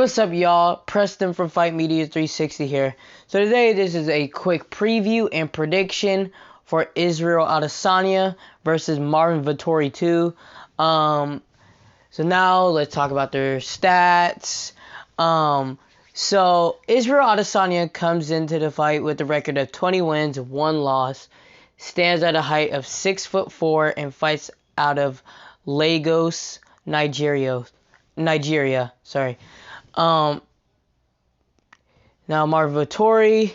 what's up, y'all? Preston from Fight Media 360 here. So today, this is a quick preview and prediction for Israel Adesanya versus Marvin Vettori 2. So now let's talk about their stats. So Israel Adesanya comes into the fight with a record of 20 wins, 1 loss, stands at a height of 6'4", and fights out of Lagos, Nigeria. Now Marvin Vettori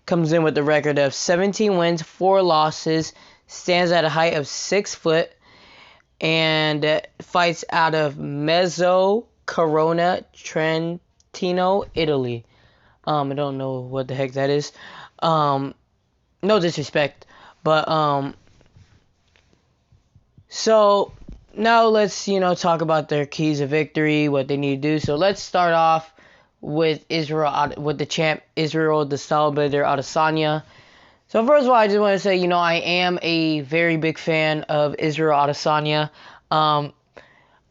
comes in with a record of 17 wins, 4 losses, stands at a height of 6 foot, and fights out of Mezzo Corona, Trentino, Italy. I don't know what the heck that is. No disrespect, but so now let's talk about their keys of victory, what they need to do. So let's start off with the champ Israel, the celebrator Adesanya. So first of all, I just want to say, I am a very big fan of Israel Adesanya. I'm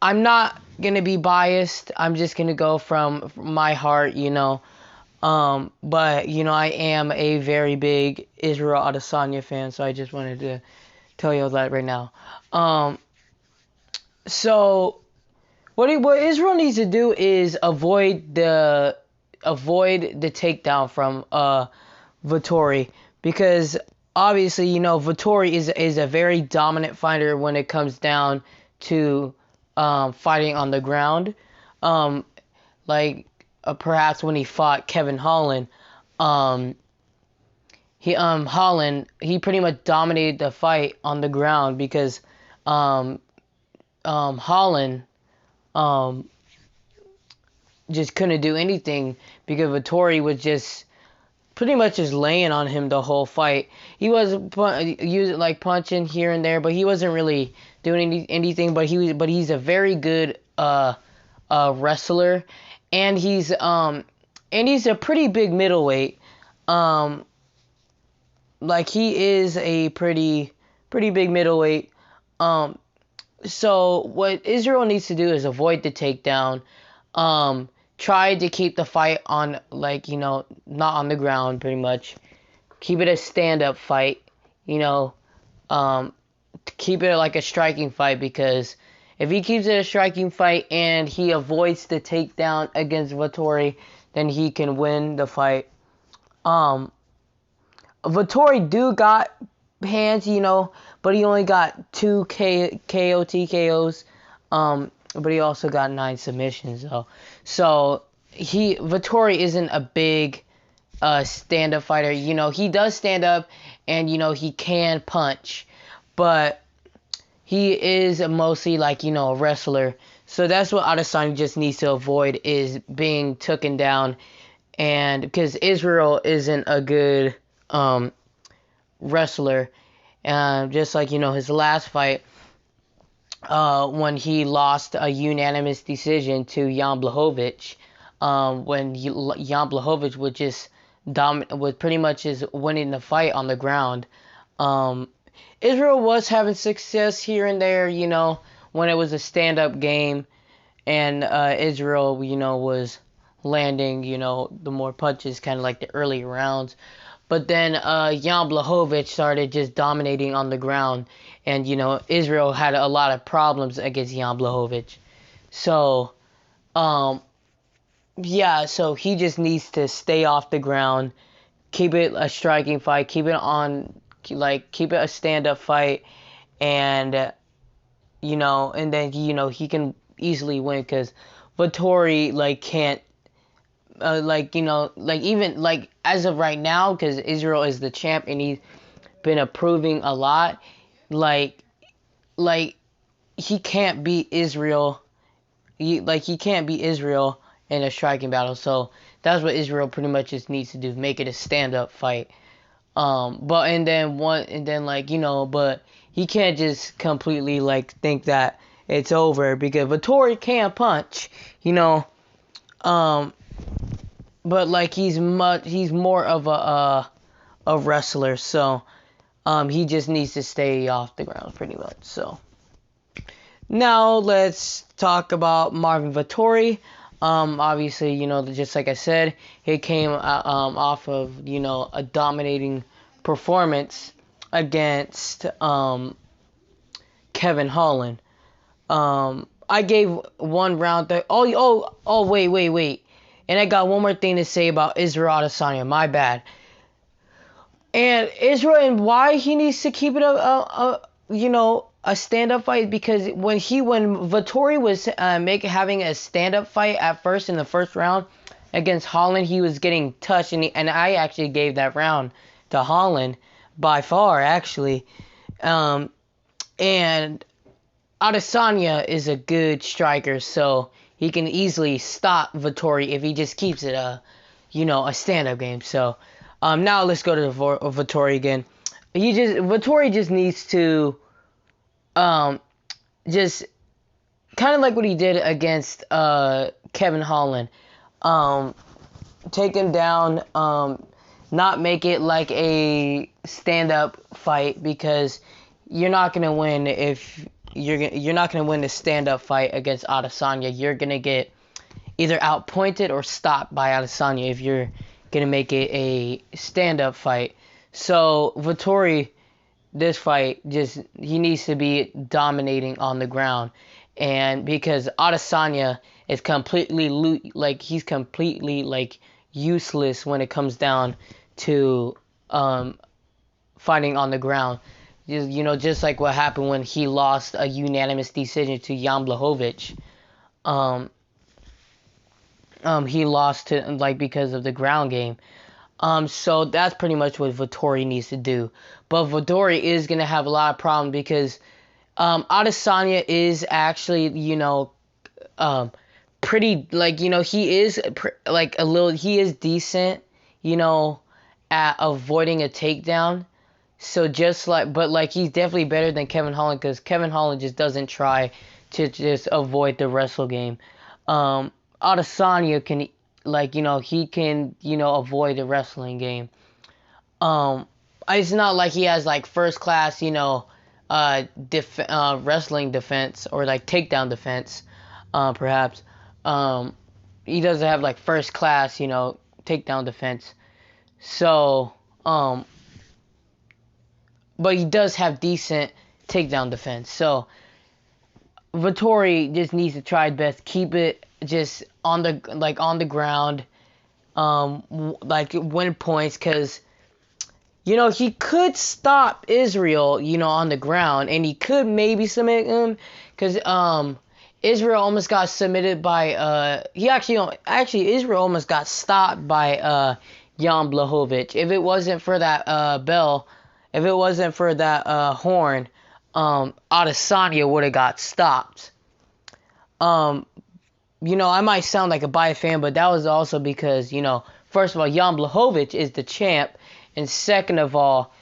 not gonna be biased. I'm just gonna go from my heart, But I am a very big Israel Adesanya fan, so I just wanted to tell you that right now. So what Israel needs to do is avoid the takedown from Vettori, because obviously Vettori is a very dominant fighter when it comes down to fighting on the ground. Perhaps when he fought Kevin Holland, he pretty much dominated the fight on the ground because Holland just couldn't do anything because Vettori was just pretty much just laying on him the whole fight. He was using punching here and there, but he wasn't really doing anything. But he's a very good wrestler, and he's a pretty big middleweight. He is a pretty big middleweight. So what Israel needs to do is avoid the takedown. Try to keep the fight on, not on the ground, pretty much. Keep it a stand-up fight, keep it like a striking fight, because if he keeps it a striking fight and he avoids the takedown against Vettori, then he can win the fight. Vettori do got hands, but he only got 2 TKOs, but he also got 9 submissions, though. So Vettori isn't a big stand-up fighter. He does stand up, and he can punch, but he is mostly a wrestler. So that's what Adesanya just needs to avoid, is being taken down, and because Israel isn't a good wrestler, just his last fight, when he lost a unanimous decision to Jan Blachowicz, when Jan Blachowicz was pretty much just winning the fight on the ground. Israel was having success here and there, when it was a stand-up game, and Israel, was landing, the more punches, kind of like the early rounds. But then Jan Blachowicz started just dominating on the ground, and Israel had a lot of problems against Jan Blachowicz. So so he just needs to stay off the ground, keep it a striking fight, keep it a stand-up fight, and and then he can easily win, because Vettori can't. Even as of right now, because Israel is the champ and he's been improving a lot, he can't beat Israel. He can't beat Israel in a striking battle. So that's what Israel pretty much just needs to do, make it a stand-up fight. But he can't just completely think that it's over, because Vettori can punch, but he's more of a wrestler, so he just needs to stay off the ground pretty much. So Now let's talk about Marvin Vettori. Obviously, just like I said, he came off of, a dominating performance against Kevin Holland. I gave one round. Wait. And I got one more thing to say about Israel Adesanya. My bad. And Israel, and why he needs to keep it a stand-up fight, because when Vettori was having a stand-up fight at first in the first round against Holland, he was getting touched, and I actually gave that round to Holland by far, actually. And Adesanya is a good striker, so he can easily stop Vettori if he just keeps it a stand-up game. So now let's go to Vettori again. Vettori just needs to just kind of like what he did against Kevin Holland. Take him down, not make it like a stand-up fight, because you're not gonna win if you're not gonna win the stand-up fight against Adesanya. You're gonna get either outpointed or stopped by Adesanya if you're gonna make it a stand-up fight. So Vettori, this fight, he needs to be dominating on the ground, and because Adesanya is completely useless when it comes down to fighting on the ground. Just like what happened when he lost a unanimous decision to Jan Blachowicz. He lost to because of the ground game. So that's pretty much what Vettori needs to do. But Vettori is gonna have a lot of problems because Adesanya is actually pretty he is he is decent at avoiding a takedown. So but he's definitely better than Kevin Holland, because Kevin Holland just doesn't try to just avoid the wrestle game. Adesanya can he can avoid the wrestling game. It's not like he has first class wrestling defense or takedown defense, perhaps. He doesn't have first class takedown defense. So but he does have decent takedown defense. So Vettori just needs to try his best, keep it just on the ground, win points, because he could stop Israel on the ground, and he could maybe submit him, because Israel almost got submitted by Israel almost got stopped by Jan Blachowicz. If it wasn't for that bell, if it wasn't for that horn, Adesanya would have got stopped. I might sound like a biased fan, but that was also because, first of all, Jan Blachowicz is the champ, and second of all,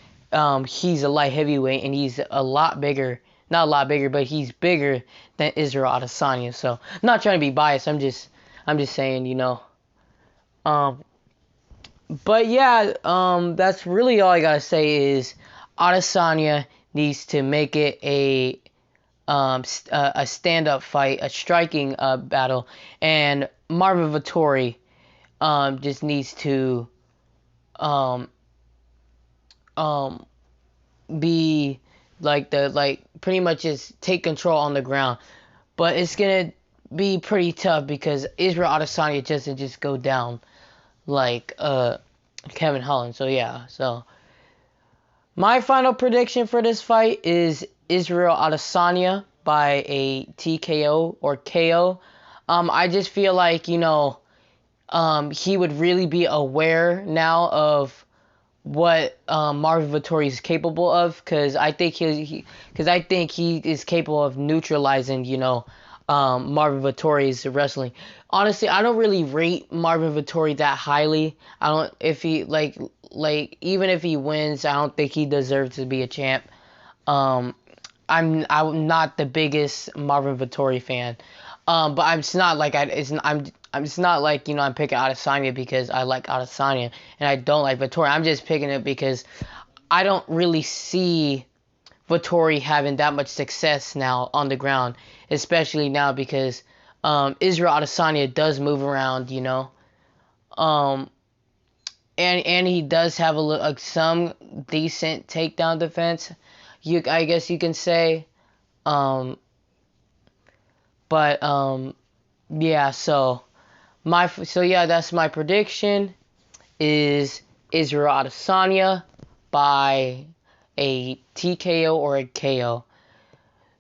he's a light heavyweight, and he's a lot bigger, not a lot bigger, but he's bigger than Israel Adesanya. So, I'm not trying to be biased, I'm just saying, but yeah, that's really all I gotta say is Adesanya needs to make it a stand-up fight, a striking battle, and Marvin Vettori just needs to be pretty much just take control on the ground. But it's gonna be pretty tough because Israel Adesanya doesn't just go down like Kevin Holland. So yeah, so my final prediction for this fight is Israel Adesanya by a TKO or KO. I just feel like he would really be aware now of what Marvin Vettori is capable of, because I think he is capable of neutralizing Marvin Vettori's wrestling. Honestly, I don't really rate Marvin Vettori that highly. I don't, if he even if he wins, I don't think he deserves to be a champ. I'm not the biggest Marvin Vettori fan. But it's not like I'm picking Adesanya because I like Adesanya and I don't like Vettori. I'm just picking it because I don't really see Vettori having that much success now on the ground, especially now because Israel Adesanya does move around, you know. Um, and he does have some decent takedown defense. I guess you can say. Um, but yeah. So that's my prediction. Is Israel Adesanya by a TKO or a KO.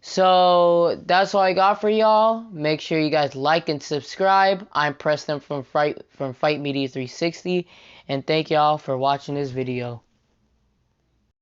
So that's all I got for y'all. Make sure you guys like and subscribe. I'm Preston from Fight Media 360, and thank y'all for watching this video.